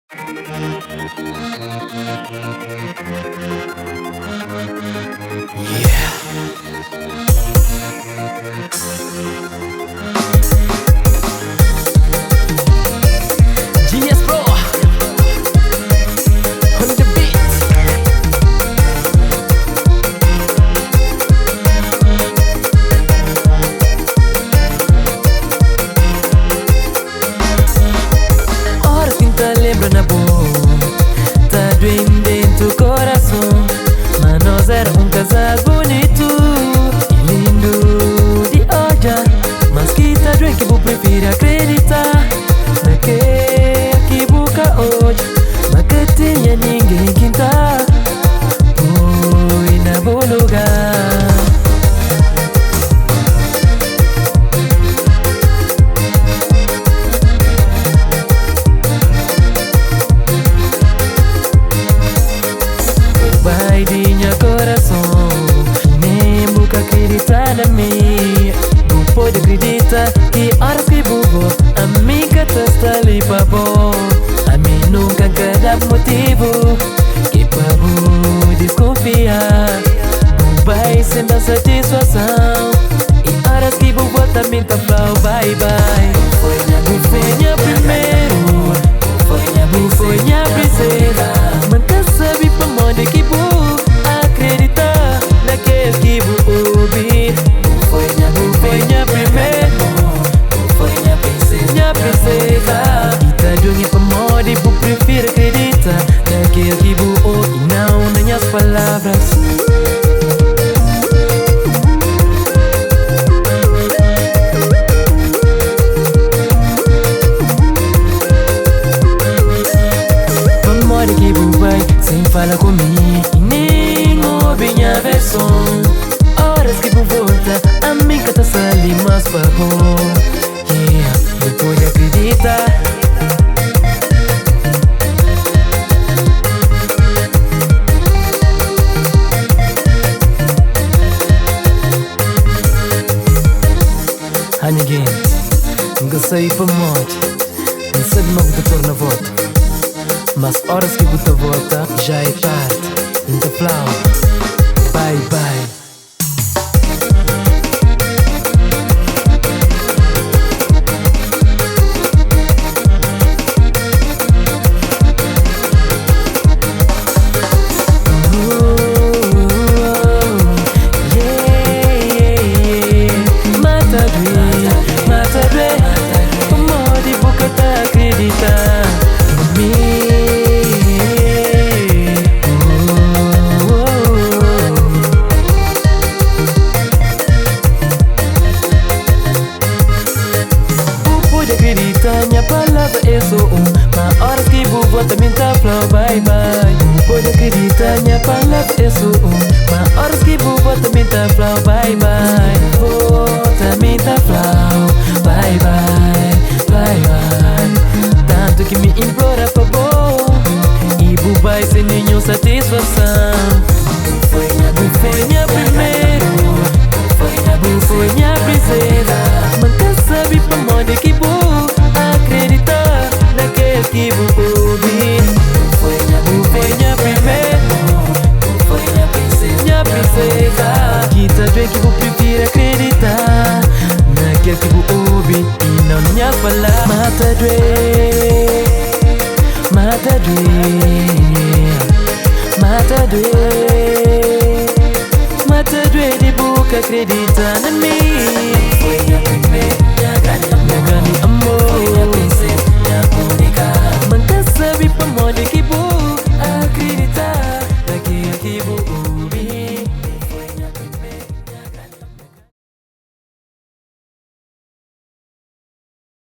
GS Pro on the beat. Horas que te lembra na boa, tá doendo dentro do coração. Mas nós era casal bonito e lindo de olhar. Mas que tá doendo que vou preferir acreditar naquele que busca hoje. Mas que tinha ninguém que tá foi na bom lugar. Vai de minha coração, nem busca acreditar na mim. Não pode acreditar que horas que bubo a mim que está ali pra bom. A mim nunca cada motivo que pra bu desconfiar. Não vai sem dar satisfação. E horas que bubo também tá flau, bye bye. Foi minha primeiro, foi minha princesa. Manca sabe pra onde que vou acreditar naquele que vou ouvir. Foi minha primeira, foi minha princesa. E tá doendo pra onde vou prefiro acreditar naquele que vou ouvir e não nas minhas palavras. Que vai sem falar comigo e nem ouve minha versão. Horas que vou voltar, a mim que tá ali mais pra bom. Yeah, não pode acreditar. A ninguém, nunca saí pra morte. Não sabe mais que torna volta. Mas horas que você volta, já é tarde. Então flau, bye bye. Mata doer, como de boca tá acreditar em mim. Minha palavra é só mas horas que vou também tá flow, bye bye. Pode acreditar, minha palavra é só mas horas que vou também tá flow, bye bye. Vou também tá flow, bye bye, bye bye. Tanto que me implora pra bom e vou vai sem nenhuma satisfação. Foi minha primeiro, foi minha princesa. Manca sabe pra onde que vou acreditar naquele que vou ouvir. Foi minha primeira, minha princesa. Que tá bem que vou preferir acreditar naquele que vou ouvir e não minhas palavras. Mata doer, mata doer, mata doer, mata doer de boca acreditar na mim. Foi minha primeira, minha grande amor.